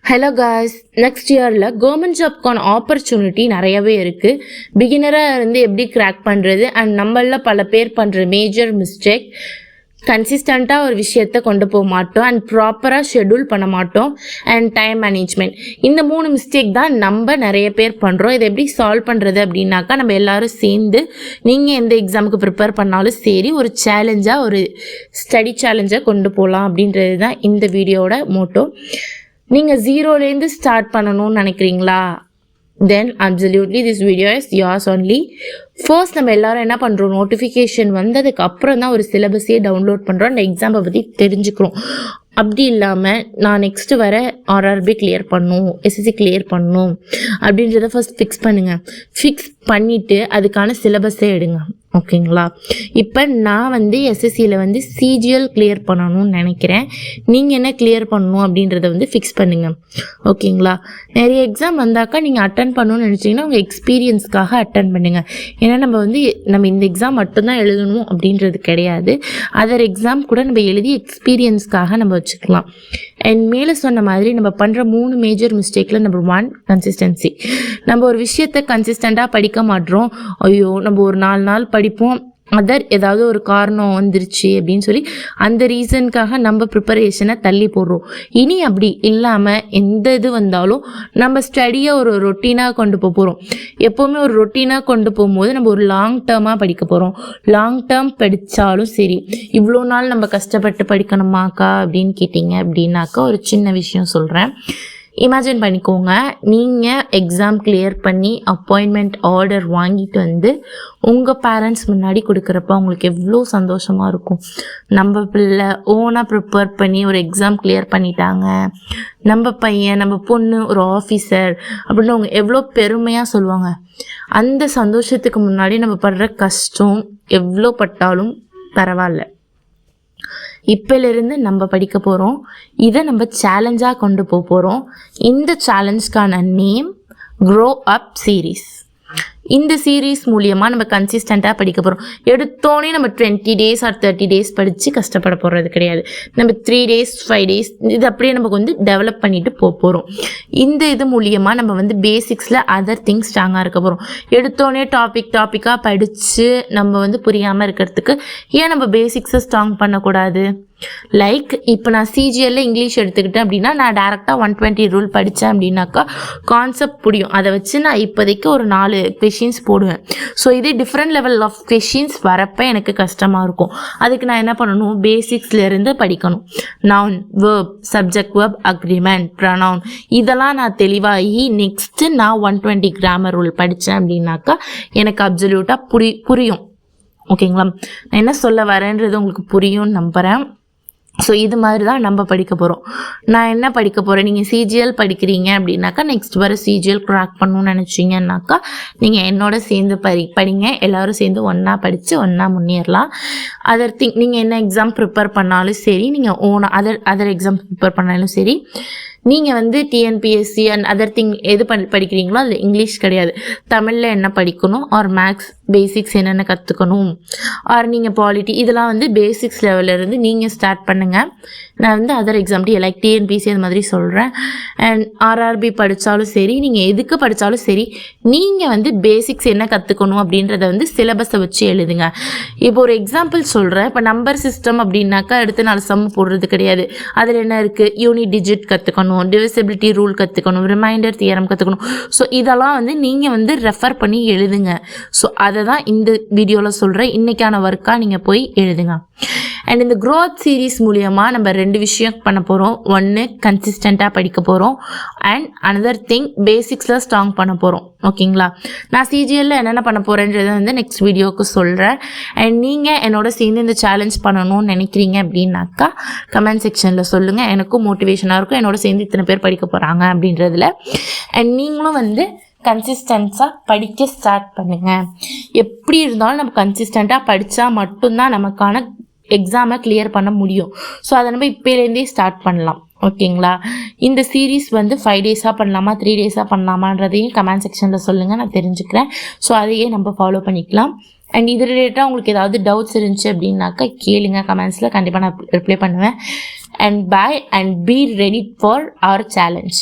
Hello guys, next இயரில் government ஜாப்க்கான opportunity நிறையவே இருக்குது. பிகினராக இருந்து எப்படி கிராக் பண்ணுறது அண்ட் நம்மள பல பேர் பண்ணுற மேஜர் மிஸ்டேக், கன்சிஸ்டண்ட்டாக ஒரு விஷயத்தை கொண்டு போக மாட்டோம் அண்ட் ப்ராப்பராக ஷெட்யூல் பண்ண மாட்டோம் அண்ட் டைம் மேனேஜ்மெண்ட். இந்த 3 மிஸ்டேக் தான் நம்ம நிறைய பேர் பண்ணுறோம். இதை எப்படி சால்வ் பண்ணுறது அப்படின்னாக்கா, நம்ம எல்லோரும் சேர்ந்து நீங்கள் எந்த எக்ஸாமுக்கு ப்ரிப்பேர் பண்ணாலும் சரி, ஒரு சேலஞ்சாக ஒரு ஸ்டடி சேலஞ்சாக கொண்டு போகலாம் அப்படின்றது தான் இந்த வீடியோட மோட்டோ. நீங்கள் ஜீரோலேருந்து ஸ்டார்ட் பண்ணணும்னு நினைக்கிறீங்களா? Then absolutely this video is yours only. First நம்ம எல்லாரும் என்ன பண்ணுறோம், நோட்டிஃபிகேஷன் வந்ததுக்கு அப்புறம் தான் ஒரு சிலபஸே டவுன்லோட் பண்ணுறோம், அந்த எக்ஸாமை பற்றி தெரிஞ்சுக்கிறோம். அப்படி இல்லாமல் நான் நெக்ஸ்ட்டு வர ஆர்ஆர்பி கிளியர் பண்ணணும், எஸ்எஸ்சி கிளியர் பண்ணணும் அப்படின்றத ஃபர்ஸ்ட் ஃபிக்ஸ் பண்ணுங்கள். ஃபிக்ஸ் பண்ணிவிட்டு அதுக்கான சிலபஸே எடுங்க, ஓகேங்களா? இப்போ நான் எஸ்எஸ்சியில் சிஜிஎல் கிளியர் பண்ணணும்னு நினைக்கிறேன். நீங்கள் என்ன கிளியர் பண்ணணும் அப்படின்றத ஃபிக்ஸ் பண்ணுங்கள், ஓகேங்களா? நிறைய எக்ஸாம் வந்தாக்கா நீங்கள் அட்டன் பண்ணணும்னு நினச்சிங்கன்னா உங்கள் எக்ஸ்பீரியன்ஸ்க்காக அட்டன் பண்ணுங்கள். ஏன்னா நம்ம இந்த எக்ஸாம் மட்டும்தான் எழுதணும் அப்படின்றது கிடையாது. அதர் எக்ஸாம் கூட நம்ம எழுதி எக்ஸ்பீரியன்ஸ்க்காக நம்ம வச்சுக்கலாம். அண்ட் மேலே சொன்ன மாதிரி நம்ம பண்ணுற 3 மேஜர் மிஸ்டேக்கில் நம்பர் 1 கன்சிஸ்டன்சி. நம்ம ஒரு விஷயத்தை கன்சிஸ்டண்ட்டாக படிக்க மாட்டோம். ஐயோ, நம்ம ஒரு 4 நாள் படிப்போம், ஏதாவது ஒரு காரணம் வந்துருச்சு அப்படின்னு சொல்லி அந்த ரீசனுக்காக நம்ம ப்ரிப்பரேஷனை தள்ளி போடுறோம். இனி அப்படி இல்லாமல் எந்த இது வந்தாலும் நம்ம ஸ்டடியை ஒரு ரொட்டீனாக கொண்டு போகிறோம். எப்போவுமே ஒரு ரொட்டீனாக கொண்டு போகும்போது நம்ம ஒரு லாங் டேர்மாக படிக்க போகிறோம். லாங் டேர்ம் படித்தாலும் சரி, இவ்வளோ நாள் நம்ம கஷ்டப்பட்டு படிக்கணுமாக்கா அப்படின்னு கேட்டிங்க அப்படின்னாக்கா, ஒரு சின்ன விஷயம் சொல்கிறேன். இமேஜின் பண்ணிக்கோங்க, நீங்கள் எக்ஸாம் கிளியர் பண்ணி அப்பாயின்மெண்ட் ஆர்டர் வாங்கிட்டு உங்கள் பேரண்ட்ஸ் முன்னாடி கொடுக்குறப்ப உங்களுக்கு எவ்வளோ சந்தோஷமாக இருக்கும். நம்ம பிள்ளை ஓனாக ப்ரிப்பேர் பண்ணி ஒரு எக்ஸாம் கிளியர் பண்ணிட்டாங்க, நம்ம பையன் நம்ம பொண்ணு ஒரு ஆஃபீஸர் அப்படின்னு அவங்க எவ்வளோ பெருமையாக சொல்லுவாங்க. அந்த சந்தோஷத்துக்கு முன்னாடி நம்ம படுற கஷ்டம் எவ்வளோ பட்டாலும் பரவாயில்ல. இப்போலேருந்து நம்ம படிக்க போகிறோம், இதை நம்ம சேலஞ்சாக கொண்டு போகிறோம். இந்த சேலஞ்சுக்கான நேம் க்ரோ அப் சீரீஸ். இந்த சீரீஸ் மூலியமாக நம்ம கன்சிஸ்டண்ட்டாக படிக்க போகிறோம். எடுத்தோடனே நம்ம 20 days ஆர் 30 days படித்து கஷ்டப்பட போகிறது கிடையாது. நம்ம 3 days 5 days இது அப்படியே நமக்கு டெவலப் பண்ணிட்டு போகிறோம். இந்த இது மூலியமாக நம்ம பேசிக்ஸில் அதர் திங்ஸ் ஸ்ட்ராங்காக இருக்க போகிறோம். எடுத்தோடனே டாப்பிக்காக படித்து நம்ம புரியாமல் இருக்கிறதுக்கு ஏன் நம்ம பேசிக்ஸை ஸ்ட்ராங் பண்ணக்கூடாது? லைக் இப்போ நான் சிஜிஎல்ல இங்கிலீஷ் எடுத்துக்கிட்டேன் அப்படின்னா, நான் டேரெக்டாக 120 ரூல் படித்தேன் அப்படின்னாக்கா கான்செப்ட் புரியும். அதை வச்சு நான் இப்போதைக்கு ஒரு 4 கொஷின்ஸ் போடுவேன். ஸோ இதே டிஃப்ரெண்ட் லெவல் ஆஃப் கொஷின்ஸ் வரப்போ எனக்கு கஷ்டமாக இருக்கும். அதுக்கு நான் என்ன பண்ணணும், பேசிக்ஸ்லேருந்து படிக்கணும். Noun, verb, subject, verb, agreement, pronoun, இதெல்லாம் நான் தெளிவாகி நெக்ஸ்ட்டு நான் 120 கிராமர் ரூல் படித்தேன் அப்படின்னாக்கா எனக்கு அப்சல்யூட்டாக புரியும், ஓகேங்களா? நான் என்ன சொல்ல வரேன்றது உங்களுக்கு புரியும்னு நம்புகிறேன். ஸோ இது மாதிரி தான் நம்ம படிக்க போகிறோம். நான் என்ன படிக்க போகிறேன், நீங்கள் சிஜிஎல் படிக்கிறீங்க அப்படின்னாக்கா, நெக்ஸ்ட் வர சிஜிஎல் க்ராக் பண்ணணும்னு நினச்சிங்கன்னாக்கா நீங்கள் என்னோட சேர்ந்து படிங்க. எல்லோரும் சேர்ந்து ஒன்றா படித்து ஒன்றா முன்னேறலாம். அதர் திங், நீங்கள் என்ன எக்ஸாம் ப்ரிப்பேர் பண்ணாலும் சரி, நீங்கள் அதர் எக்ஸாம் ப்ரிப்பேர் பண்ணாலும் சரி, நீங்கள் டிஎன்பிஎஸ்சி அண்ட் அதர் திங் எது படிக்கிறீங்களோ அதில் இங்கிலீஷ் கிடையாது, தமிழில் என்ன படிக்கணும், ஆர் மேக்ஸ் பேசிக்ஸ் என்னென்ன கற்றுக்கணும், ஆர் நீங்கள் பாலிட்டி, இதெல்லாம் பேசிக்ஸ் லெவலிருந்து நீங்கள் ஸ்டார்ட் பண்ணுங்கள். நான் அதர் எக்ஸாம் லைக் டிஎன்பிஎஸ்சி அது மாதிரி சொல்கிறேன். அண்ட் ஆர்ஆர்பி படித்தாலும் சரி, நீங்கள் எதுக்கு படித்தாலும் சரி, நீங்கள் பேசிக்ஸ் என்ன கற்றுக்கணும் அப்படின்றத சிலபஸை வச்சு எழுதுங்க. இப்போ ஒரு எக்ஸாம்பிள் சொல்கிறேன். இப்போ நம்பர் சிஸ்டம் அப்படின்னாக்கா எடுத்து 4 சம் போடுறது கிடையாது. அதில் என்ன இருக்குது, யூனிட் டிஜிட் கற்றுக்கணும், டிவிசிபிலிட்டி ரூல் கற்றுக்கணும், ரிமைண்டர் தியரம் கற்றுக்கணும். ஸோ இதெல்லாம் நீங்கள் ரெஃபர் பண்ணி எழுதுங்க. ஸோ அதை தான் இந்த வீடியோவில் சொல்கிறேன். இன்றைக்கான ஒர்க்காக நீங்கள் போய் எழுதுங்க. அண்ட் இந்த க்ரோத் சீரீஸ் மூலியமாக நம்ம 2 விஷயம் பண்ண போகிறோம். ஒன்று, கன்சிஸ்டண்ட்டாக படிக்க போகிறோம். அண்ட் அனதர் திங், பேசிக்ஸில் ஸ்ட்ராங் பண்ண போகிறோம், ஓகேங்களா? நான் சிஜிஎல்ல என்னென்ன பண்ண போகிறேன்றதை நெக்ஸ்ட் வீடியோவுக்கு சொல்கிறேன். அண்ட் நீங்கள் என்னோட சேர்ந்து இந்த சேலஞ்ச் பண்ணணும்னு நினைக்கிறீங்க அப்படின்னாக்கா கமெண்ட் செக்ஷனில் சொல்லுங்கள். எனக்கும் மோட்டிவேஷனாக இருக்கும், என்னோட சேர்ந்து இத்தனை பேர் படிக்க போகிறாங்க அப்படின்றதுல. அண்ட் நீங்களும் கன்சிஸ்டன்ஸாக படிக்க ஸ்டார்ட் பண்ணுங்கள். எப்படி இருந்தாலும் நம்ம கன்சிஸ்டண்ட்டாக படித்தா மட்டும்தான் நமக்கான எக்ஸாமை கிளியர் பண்ண முடியும். ஸோ அதை நம்ம இப்போலேருந்தே ஸ்டார்ட் பண்ணலாம், ஓகேங்களா? இந்த சீரீஸ் 5 டேஸாக பண்ணலாமா 3 டேஸாக பண்ணலாமான்றதையும் கமெண்ட் செக்ஷனில் சொல்லுங்கள், நான் தெரிஞ்சுக்கிறேன். ஸோ அதையே நம்ம ஃபாலோ பண்ணிக்கலாம். அண்ட் இது ரிலேட்டடாக உங்களுக்கு ஏதாவது டவுட்ஸ் இருந்துச்சு அப்படின்னாக்கா கேளுங்க கமெண்ட்ஸில், கண்டிப்பாக நான் ரிப்ளை பண்ணுவேன். And bye and be ready for our challenge.